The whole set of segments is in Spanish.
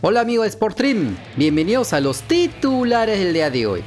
Hola amigo de Sportrim, bienvenidos a los titulares del día de hoy.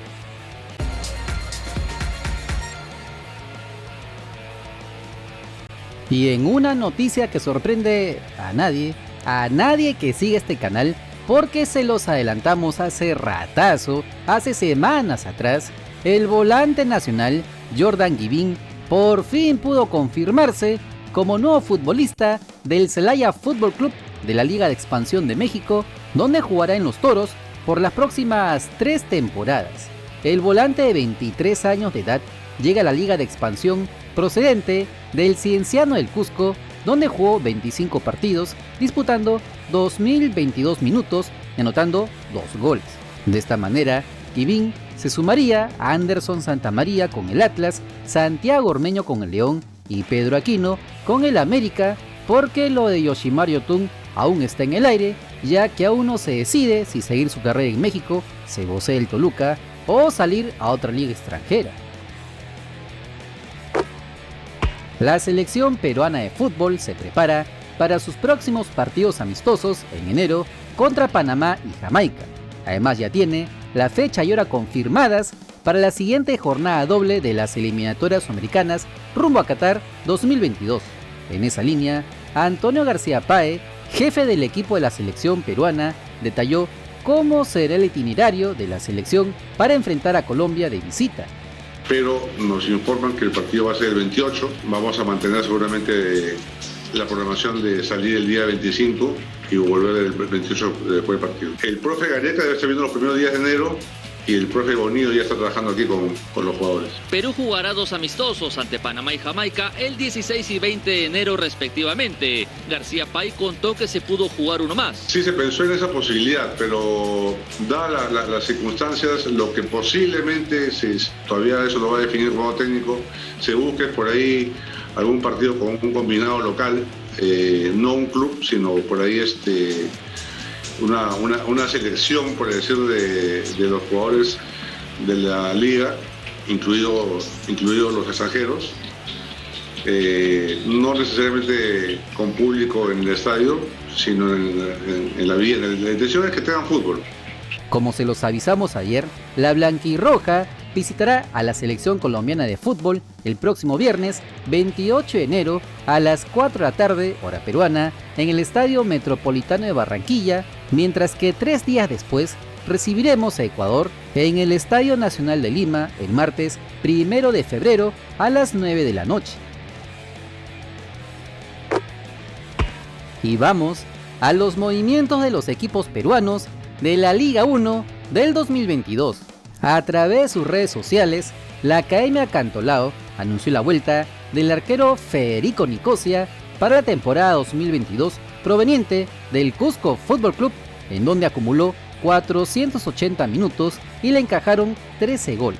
Y en una noticia que sorprende a nadie que sigue este canal, porque se los adelantamos hace ratazo, hace semanas atrás, el volante nacional Jordan Givín por fin pudo confirmarse como nuevo futbolista del Celaya Fútbol Club de la Liga de Expansión de México, donde jugará en los Toros por las próximas 3 temporadas. El volante de 23 años de edad llega a la Liga de Expansión procedente del Cienciano del Cusco, donde jugó 25 partidos, disputando 2.022 minutos y anotando 2 goles. De esta manera, Givín se sumaría a Anderson Santamaría con el Atlas, Santiago Ormeño con el León y Pedro Aquino con el América, porque lo de Yoshimar Yotun aún está en el aire, ya que aún no se decide si seguir su carrera en México, CBC del Toluca, o salir a otra liga extranjera. La selección peruana de fútbol se prepara para sus próximos partidos amistosos en enero contra Panamá y Jamaica. Además ya tiene la fecha y hora confirmadas para la siguiente jornada doble de las eliminatorias americanas rumbo a Qatar 2022. En esa línea, Antonio García Pae, jefe del equipo de la selección peruana, detalló cómo será el itinerario de la selección para enfrentar a Colombia de visita. Pero nos informan que el partido va a ser el 28, vamos a mantener seguramente la programación de salir el día 25 y volver el 28 después del partido. El profe Gareca debe estar viendo los primeros días de enero y el profe Bonillo ya está trabajando aquí con los jugadores. Perú jugará 2 amistosos ante Panamá y Jamaica el 16 y 20 de enero respectivamente. García Pae contó que se pudo jugar uno más. Sí se pensó en esa posibilidad, pero dadas las circunstancias, lo que posiblemente, todavía eso lo va a definir el juego técnico, se busque por ahí algún partido con un combinado local, no un club, sino por ahí una selección, por decirlo, de los jugadores de la liga, incluidos los extranjeros, no necesariamente con público en el estadio, sino en la vía. La intención es que tengan fútbol. Como se los avisamos ayer, la blanquirroja visitará a la selección colombiana de fútbol el próximo viernes 28 de enero a las 4 de la tarde, hora peruana, en el Estadio Metropolitano de Barranquilla, mientras que 3 días después recibiremos a Ecuador en el Estadio Nacional de Lima el martes 1 de febrero a las 9 de la noche. Y vamos a los movimientos de los equipos peruanos de la Liga 1 del 2022. A través de sus redes sociales, la Academia Cantolao anunció la vuelta del arquero Federico Nicosia para la temporada 2022 proveniente del Cusco Fútbol Club, en donde acumuló 480 minutos y le encajaron 13 goles.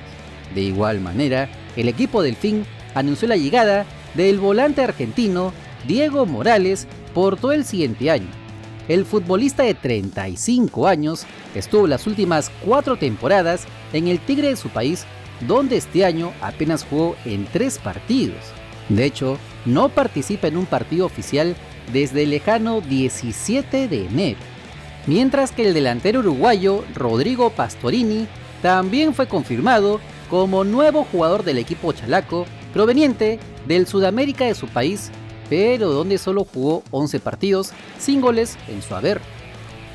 De igual manera, el equipo Delfín anunció la llegada del volante argentino Diego Morales por todo el siguiente año. El futbolista de 35 años estuvo las últimas 4 temporadas en el Tigre de su país, donde este año apenas jugó en 3 partidos. De hecho, no participa en un partido oficial desde el lejano 17 de enero. Mientras que el delantero uruguayo Rodrigo Pastorini también fue confirmado como nuevo jugador del equipo chalaco, proveniente del Sudamérica de su país, pero donde solo jugó 11 partidos sin goles en su haber.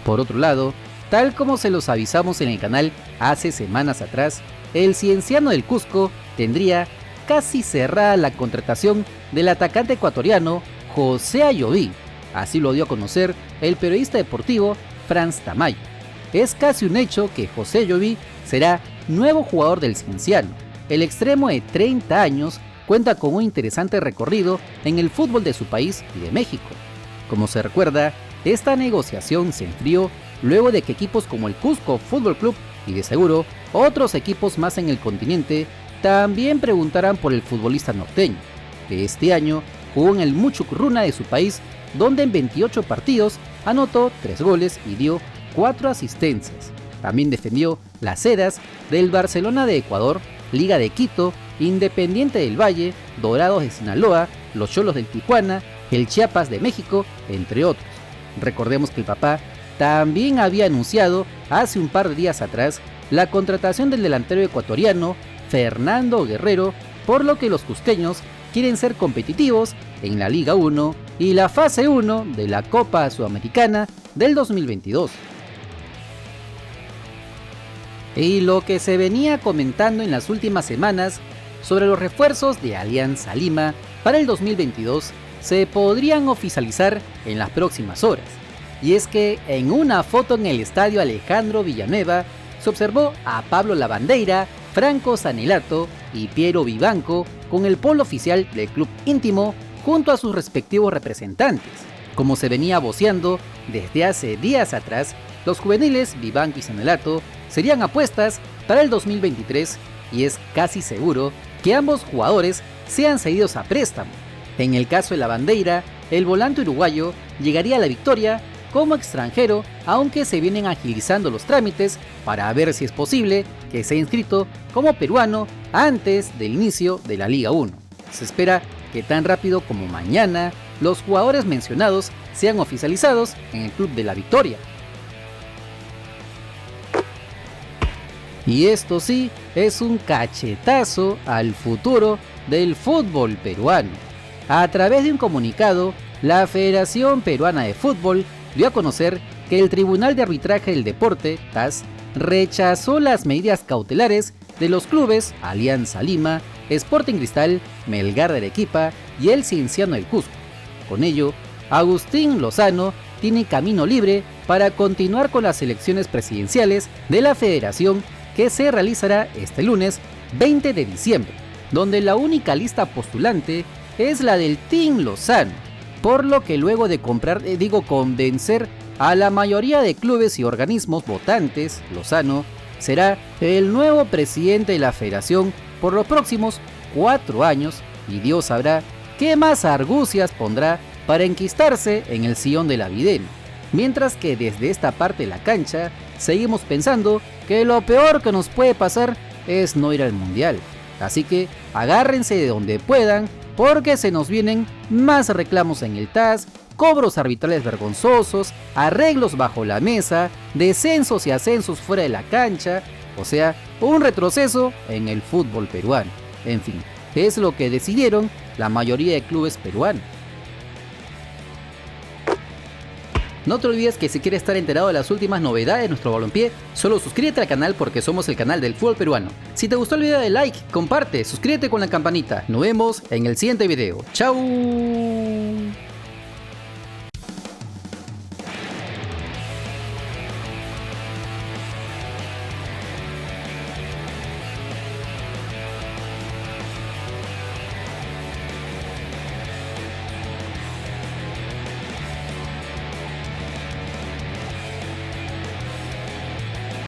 Por otro lado, tal como se los avisamos en el canal hace semanas atrás, el Cienciano del Cusco tendría casi cerrada la contratación del atacante ecuatoriano José Ayoví. Así lo dio a conocer el periodista deportivo Franz Tamayo. Es casi un hecho que José Ayoví será nuevo jugador del Cienciano. El extremo de 30 años cuenta con un interesante recorrido en el fútbol de su país y de México. Como se recuerda, esta negociación se enfrió luego de que equipos como el Cusco Fútbol Club y de seguro otros equipos más en el continente también preguntaran por el futbolista norteño, que este año jugó en el Muchukruna de su país, donde en 28 partidos anotó 3 goles y dio 4 asistencias. También defendió las sedas del Barcelona de Ecuador, Liga de Quito, Independiente del Valle, Dorados de Sinaloa, los Xolos del Tijuana, el Chiapas de México, entre otros. Recordemos que el papá también había anunciado hace un par de días atrás la contratación del delantero ecuatoriano Fernando Guerrero, por lo que los cusqueños quieren ser competitivos en la Liga 1 y la fase 1 de la Copa Sudamericana del 2022. Y lo que se venía comentando en las últimas semanas sobre los refuerzos de Alianza Lima para el 2022 se podrían oficializar en las próximas horas. Y es que en una foto en el estadio Alejandro Villanueva se observó a Pablo Lavandeira, Franco Sanelato y Piero Vivanco con el polo oficial del club íntimo junto a sus respectivos representantes. Como se venía voceando desde hace días atrás, los juveniles Vivanco y Sanelato serían apuestas para el 2023 y es casi seguro que ambos jugadores sean cedidos a préstamo. En el caso de Lavandeira, el volante uruguayo llegaría a la Victoria como extranjero, aunque se vienen agilizando los trámites para ver si es posible que sea inscrito como peruano antes del inicio de la Liga 1. Se espera que tan rápido como mañana los jugadores mencionados sean oficializados en el club de la Victoria. Y esto sí es un cachetazo al futuro del fútbol peruano. A través de un comunicado, la Federación Peruana de Fútbol dio a conocer que el Tribunal de Arbitraje del Deporte, TAS, rechazó las medidas cautelares de los clubes Alianza Lima, Sporting Cristal, Melgar de Arequipa y el Cienciano del Cusco. Con ello, Agustín Lozano tiene camino libre para continuar con las elecciones presidenciales de la Federación que se realizará este lunes 20 de diciembre, donde la única lista postulante es la del Team Lozano, por lo que luego de convencer a la mayoría de clubes y organismos votantes, Lozano será el nuevo presidente de la federación por los próximos 4 años y Dios sabrá qué más argucias pondrá para enquistarse en el sillón de la videna. Mientras que desde esta parte de la cancha seguimos pensando que lo peor que nos puede pasar es no ir al mundial. Así que agárrense de donde puedan porque se nos vienen más reclamos en el TAS, cobros arbitrales vergonzosos, arreglos bajo la mesa, descensos y ascensos fuera de la cancha, o sea, un retroceso en el fútbol peruano. En fin, es lo que decidieron la mayoría de clubes peruanos. No te olvides que si quieres estar enterado de las últimas novedades de nuestro balompié, solo suscríbete al canal porque somos el canal del fútbol peruano. Si te gustó el video, dale like, comparte, suscríbete con la campanita. Nos vemos en el siguiente video. ¡Chao!